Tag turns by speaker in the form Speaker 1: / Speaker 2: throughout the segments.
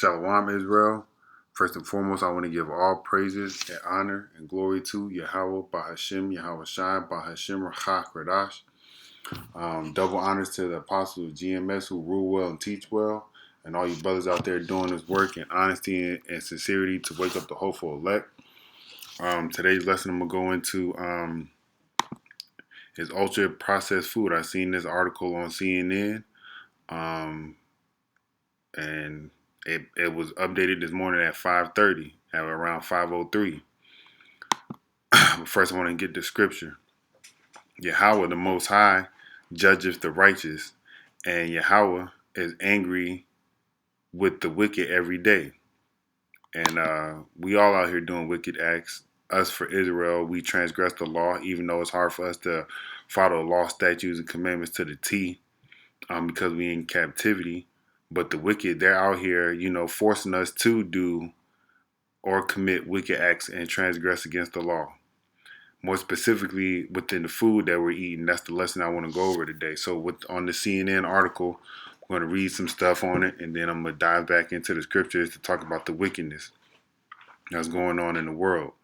Speaker 1: Shalom, Israel. First and foremost, I want to give all praises and honor and glory to Yahweh, Bahashim, Yahweh Shai, Bahashim, Rachach, Radash. Double honors to the apostles of GMS who rule well and teach well, and all you brothers out there doing this work in honesty and sincerity to wake up the hopeful elect. Today's lesson I'm going to go into is ultra processed food. I seen this article on CNN, and it was updated this morning at 5:30, at around 5:03. But first, I want to get the scripture. Yahweh, the Most High, judges the righteous, and Yahweh is angry with the wicked every day. And we all out here doing wicked acts. Us for Israel, we transgress the law, even though it's hard for us to follow law, statutes, and commandments to the T, because we in captivity. But the wicked, they're out here, forcing us to do or commit wicked acts and transgress against the law. More specifically, within the food that we're eating, that's the lesson I want to go over today. So on the CNN article, I'm going to read some stuff on it, and then I'm going to dive back into the scriptures to talk about the wickedness that's going on in the world.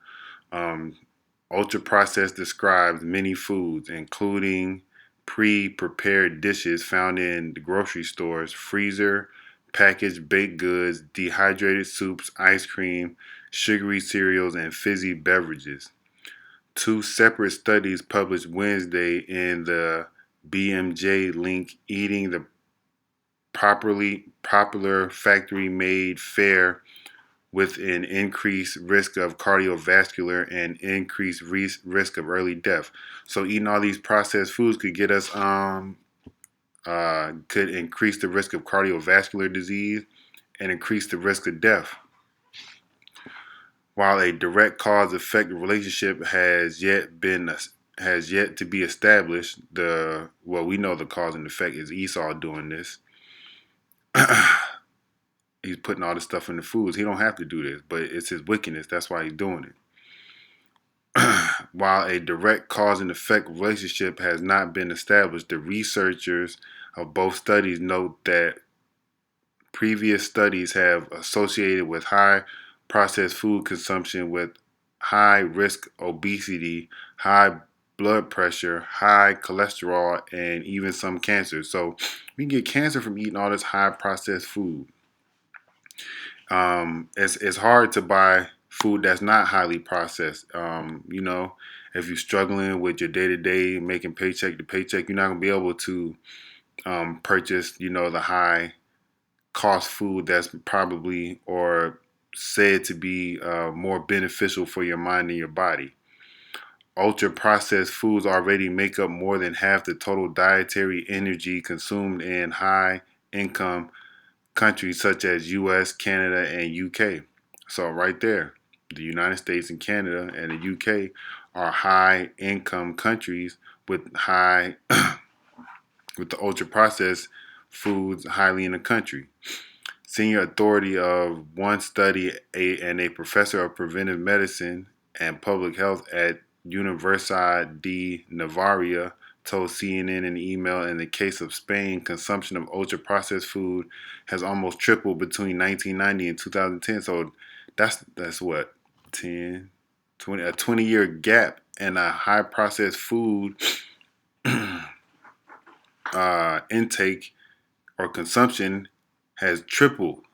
Speaker 1: Ultra processed describes many foods, including pre-prepared dishes found in the grocery stores, freezer, packaged baked goods, dehydrated soups, ice cream, sugary cereals, and fizzy beverages. Two separate studies published Wednesday in the BMJ link eating the popular factory-made fare with an increased risk of cardiovascular and increased risk of early death. So eating all these processed foods could get us could increase the risk of cardiovascular disease and increase the risk of death. While a direct cause-effect relationship has yet to be established, we know the cause and effect is Esau doing this. He's putting all this stuff in the foods. He don't have to do this, but it's his wickedness. That's why he's doing it. While a direct cause and effect relationship has not been established, the researchers of both studies note that previous studies have associated with high processed food consumption with high risk obesity, high blood pressure, high cholesterol, and even some cancer. So we can get cancer from eating all this high processed food. It's hard to buy food that's not highly processed. If you're struggling with your day-to-day, making paycheck to paycheck, you're not gonna be able to purchase, the high cost food that's probably or said to be more beneficial for your mind and your body. Ultra processed foods already make up more than half the total dietary energy consumed in high income countries such as US, Canada, and UK. So right there, the United States and Canada and the UK are high income countries with high with the ultra processed foods highly in the country. Senior authority of one study and a professor of preventive medicine and public health at Universidad de Navarra told CNN in an email, in the case of Spain, consumption of ultra-processed food has almost tripled between 1990 and 2010. So that's what, 10, 20, a 20-year gap, and a high processed food intake or consumption has tripled.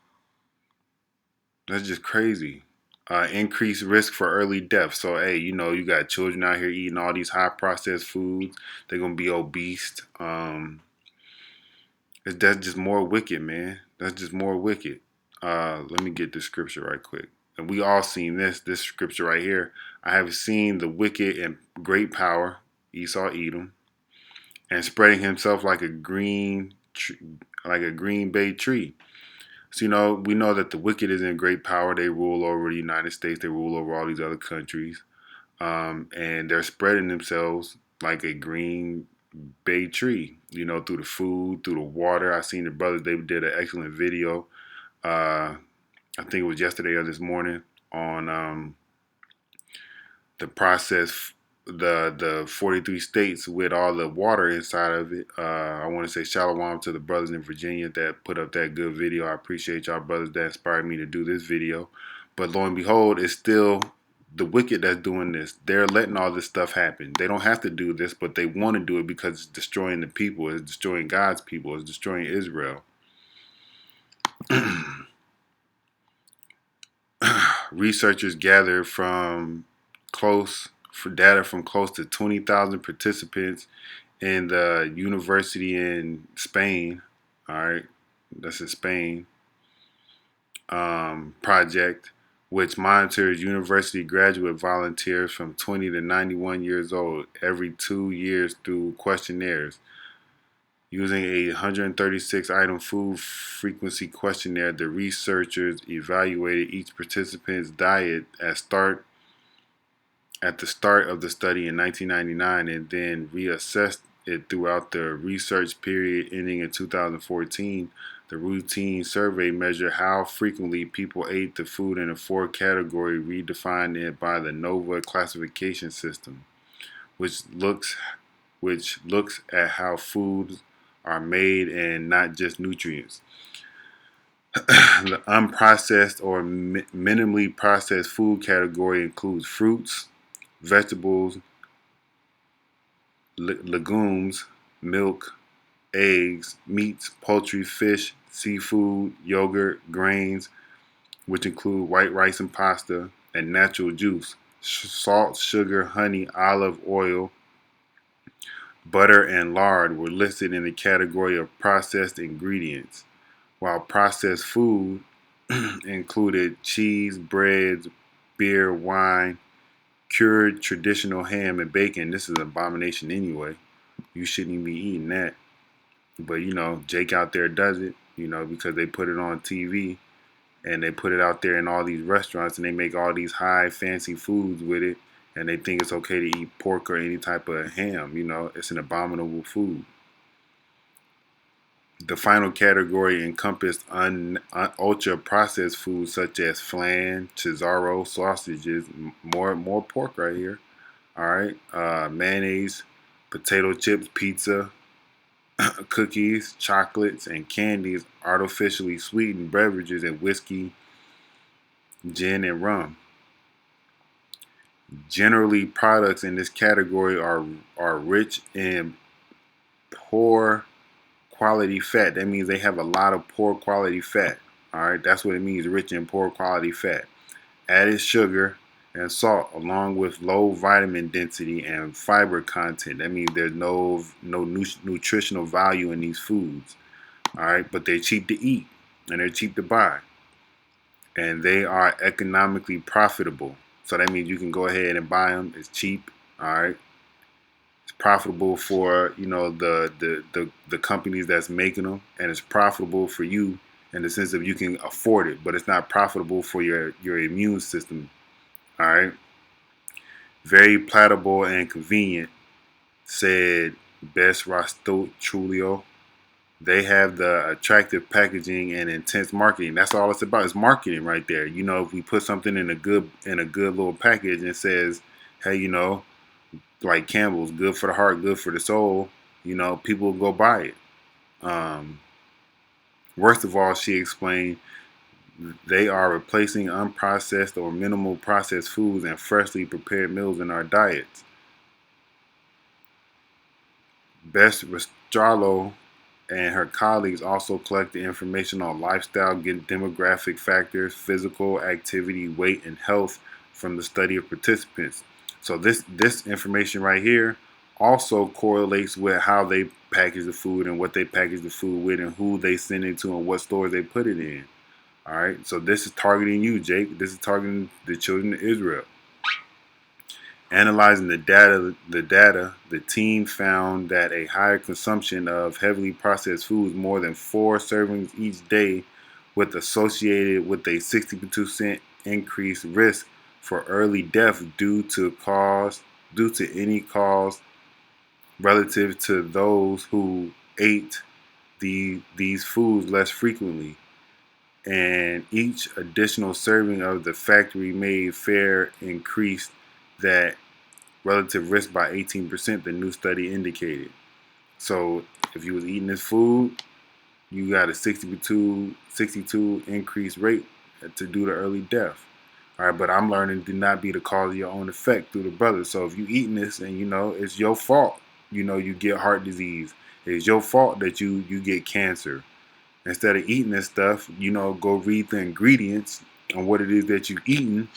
Speaker 1: That's just crazy. Increased risk for early death. So, hey, you got children out here eating all these high processed foods. They're going to be obese. That's just more wicked, man. That's just more wicked. Let me get this scripture right quick. And we all seen this scripture right here. I have seen the wicked in great power, Esau Edom, and spreading himself like a green bay tree. So, we know that the wicked is in great power. They rule over the United States. They rule over all these other countries. And they're spreading themselves like a green bay tree, through the food, through the water. I seen the brothers, they did an excellent video. I think it was yesterday or this morning on the processed the 43 states with all the water inside of it. I want to say shalom to the brothers in Virginia that put up that good video. I appreciate y'all brothers that inspired me to do this video. But lo and behold, it's still the wicked that's doing this. They're letting all this stuff happen. They don't have to do this, but they want to do it because it's destroying the people. It's destroying God's people. It's destroying Israel. Researchers gathered data from close to 20,000 participants in the university in Spain. All right, that's in Spain. Project, which monitors university graduate volunteers from 20 to 91 years old every 2 years through questionnaires. Using a 136 item food frequency questionnaire, the researchers evaluated each participant's diet at the start of the study in 1999 and then reassessed it throughout the research period ending in 2014. The routine survey measured how frequently people ate the food in a four category redefined by the NOVA classification system, which looks at how foods are made and not just nutrients. The unprocessed or minimally processed food category includes fruits, vegetables, legumes, milk, eggs, meats, poultry, fish, seafood, yogurt, grains, which include white rice and pasta, and natural juice. Salt, sugar, honey, olive oil, butter, and lard were listed in the category of processed ingredients, while processed food included cheese, breads, beer, wine, cured traditional ham and bacon. This is an abomination anyway. You shouldn't even be eating that. But Jake out there does it, because they put it on TV and they put it out there in all these restaurants and they make all these high fancy foods with it and they think it's okay to eat pork or any type of ham. It's an abominable food. The final category encompassed ultra processed foods such as flan, chorizo, sausages, more pork right here. All right, mayonnaise, potato chips, pizza, cookies, chocolates, and candies, artificially sweetened beverages, and whiskey, gin, and rum. Generally, products in this category are rich in poor quality fat. That means they have a lot of poor quality fat. All right, that's what it means, rich in poor quality fat. Added sugar and salt, along with low vitamin density and fiber content. That means there's no nutritional value in these foods. All right, but they're cheap to eat and they're cheap to buy, and they are economically profitable. So that means you can go ahead and buy them. It's cheap. All right. It's profitable for the companies that's making them, and it's profitable for you in the sense of you can afford it, but it's not profitable for your immune system. All right. Very palatable and convenient, said Best Rasto Trulio. They have the attractive packaging and intense marketing. That's all it's about. It's marketing right there. If we put something in a good little package and it says, hey, like Campbell's, good for the heart, good for the soul, people will go buy it. Worst of all, she explained, they are replacing unprocessed or minimal processed foods and freshly prepared meals in our diets. Best Rastralo and her colleagues also collected information on lifestyle, demographic factors, physical activity, weight, and health from the study of participants. So this information right here also correlates with how they package the food and what they package the food with and who they send it to and what stores they put it in. All right, so this is targeting you, Jake. This is targeting the children of Israel. Analyzing the data, the team found that a higher consumption of heavily processed foods, more than 4 servings each day, associated with a 62% increased risk for early death due to any cause relative to those who ate these foods less frequently. And each additional serving of the factory-made fare increased that relative risk by 18%, the new study indicated. So if you was eating this food, you got a 62 increased rate to do the early death. All right, but I'm learning to not be the cause of your own effect through the brother. So if you eating this and it's your fault, you get heart disease. It's your fault that you get cancer. Instead of eating this stuff, go read the ingredients on what it is that you eating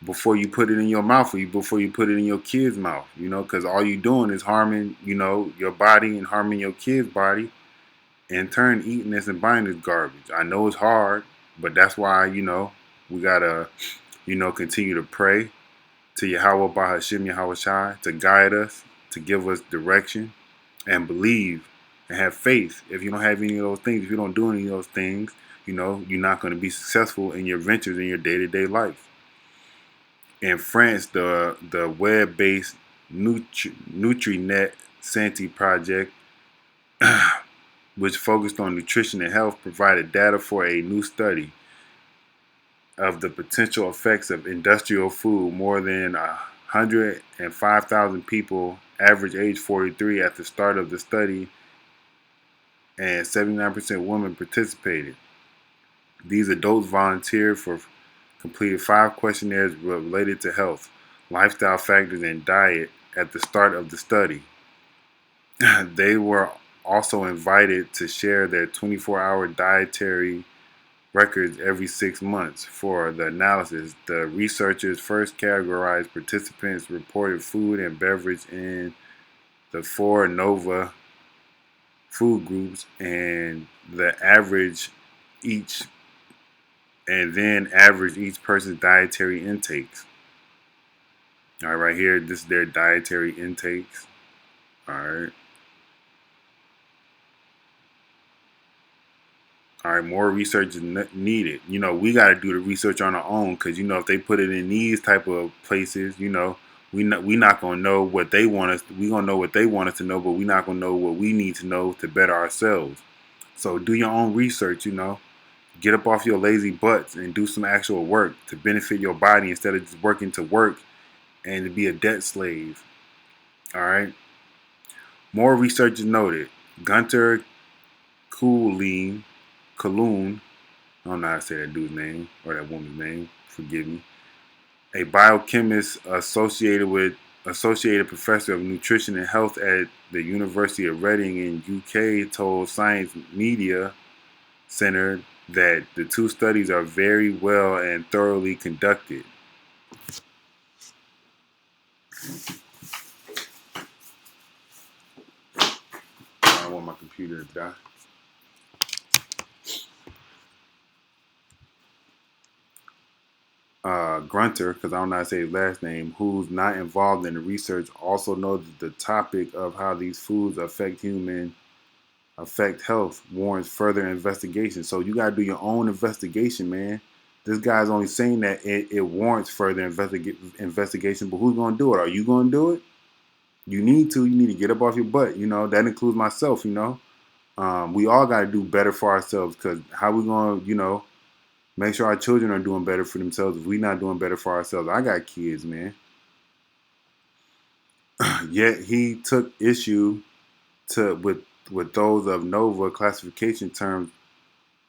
Speaker 1: before you put it in your mouth or before you put it in your kid's mouth. Because all you doing is harming, your body and harming your kid's body. In turn, eating this and buying this garbage. I know it's hard, but that's why, we gotta, continue to pray to Yahweh Bahashim Yahweh Shai to guide us, to give us direction, and believe and have faith. If you don't have any of those things, if you don't do any of those things, you're not going to be successful in your ventures in your day-to-day life. In France, the web-based NutriNet Santé project, which focused on nutrition and health, provided data for a new study of the potential effects of industrial food. More than 105,000 people, average age 43, at the start of the study, and 79% women participated. These adults volunteered completed 5 questionnaires related to health, lifestyle factors, and diet at the start of the study. They were also invited to share their 24-hour dietary records every 6 months. For the analysis, the researchers first categorized participants' reported food and beverage in the 4 NOVA food groups and then average each person's dietary intakes. All right, right here, this is their dietary intakes. All right. All right, more research is needed. We got to do the research on our own because, if they put it in these type of places, we not going to know what they want us. We going to know what they want us to know, but we not going to know what we need to know to better ourselves. So do your own research, Get up off your lazy butts and do some actual work to benefit your body instead of just working to work and to be a debt slave. All right. More research is noted. Gunter Kuhn, I don't know how to say that dude's name or that woman's name. Forgive me. A biochemist associated professor of nutrition and health at the University of Reading in UK, told Science Media Center that the 2 studies are very well and thoroughly conducted. I don't want my computer to die. Grunter, because I don't know how to say his last name, who's not involved in the research, also noted the topic of how these foods affect health warrants further investigation. So you gotta do your own investigation, man. This guy's only saying that it warrants further investigation, but who's gonna do it? Are you gonna do it? You need to get up off your butt. That includes myself. We all gotta do better for ourselves, because how we gonna make sure our children are doing better for themselves if we're not doing better for ourselves? I got kids, man. Yet he took issue with those of NOVA classification terms,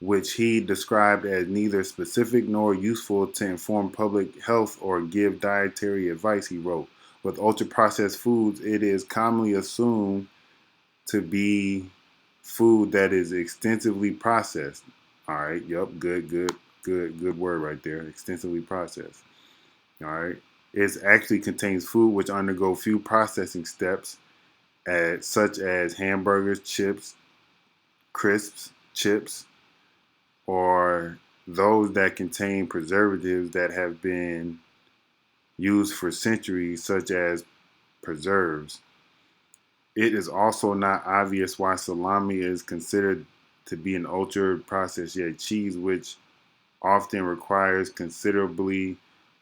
Speaker 1: which he described as neither specific nor useful to inform public health or give dietary advice. He wrote, with ultra-processed foods, it is commonly assumed to be food that is extensively processed. All right, yep, good word right there, extensively processed. All right, it actually contains food which undergo few processing steps, such as hamburgers, chips, crisps, chips, or those that contain preservatives that have been used for centuries, such as preserves. It is also not obvious why salami is considered to be an ultra-processed, yet cheese, which often requires considerably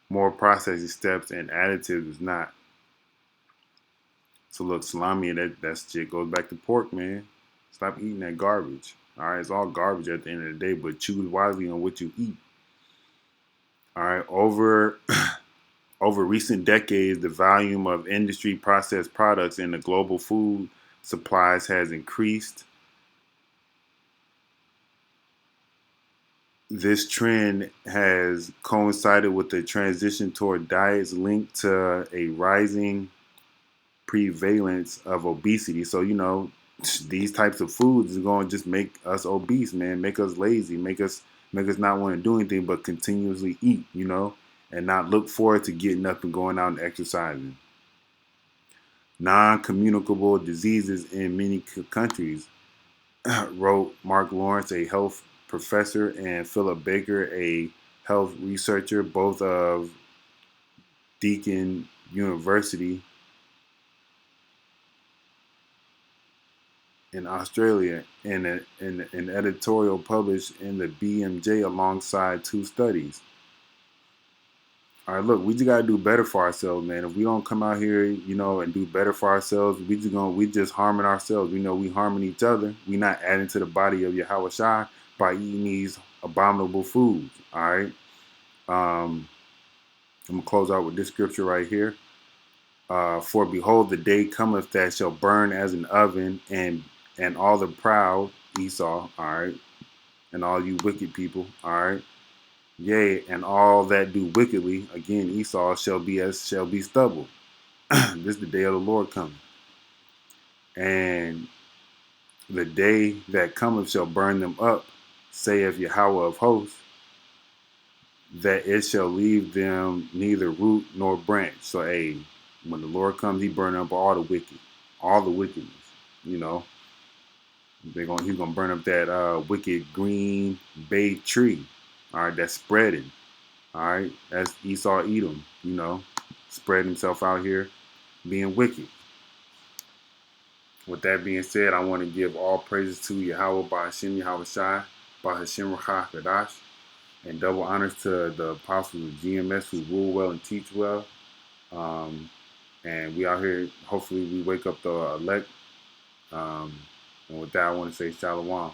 Speaker 1: more processing steps and additives, is not. So look, salami, that shit goes back to pork, man. Stop eating that garbage. All right, it's all garbage at the end of the day, but choose wisely on what you eat. All right, Over recent decades, the volume of industry processed products in the global food supplies has increased. This trend has coincided with the transition toward diets linked to a rising prevalence of obesity. So, these types of foods is going to just make us obese, man, make us lazy, make us not want to do anything but continuously eat, and not look forward to getting up and going out and exercising. Non-communicable diseases in many countries, wrote Mark Lawrence, a health professor, and Philip Baker, a health researcher, both of Deakin University in Australia, in an editorial published in the BMJ alongside two studies. All right, look, we just gotta do better for ourselves, man. If we don't come out here, and do better for ourselves, we just harming ourselves. We harming each other. We not adding to the body of Yahweh Shai by eating these abominable foods. All right. I'm gonna close out with this scripture right here. For behold, the day cometh that shall burn as an oven, and all the proud, Esau, all right, and all you wicked people, all right, yea, and all that do wickedly, again, Esau, shall be stubble. This is the day of the Lord coming, and the day that cometh shall burn them up, saith Yahweh of hosts, that it shall leave them neither root nor branch. So, hey, when the Lord comes, He burn up all the wicked, all the wickedness. You know, He's gonna burn up that wicked green bay tree. All right, that's spreading. All right, that's Esau Edom. Spreading himself out here, being wicked. With that being said, I want to give all praises to Yahweh Ba'Hashem Yahweh Shai, Ba'Hashem Rakha Kadash, and double honors to the apostles of GMS who rule well and teach well. And we out here, hopefully we wake up the elect. And with that, I want to say shalom.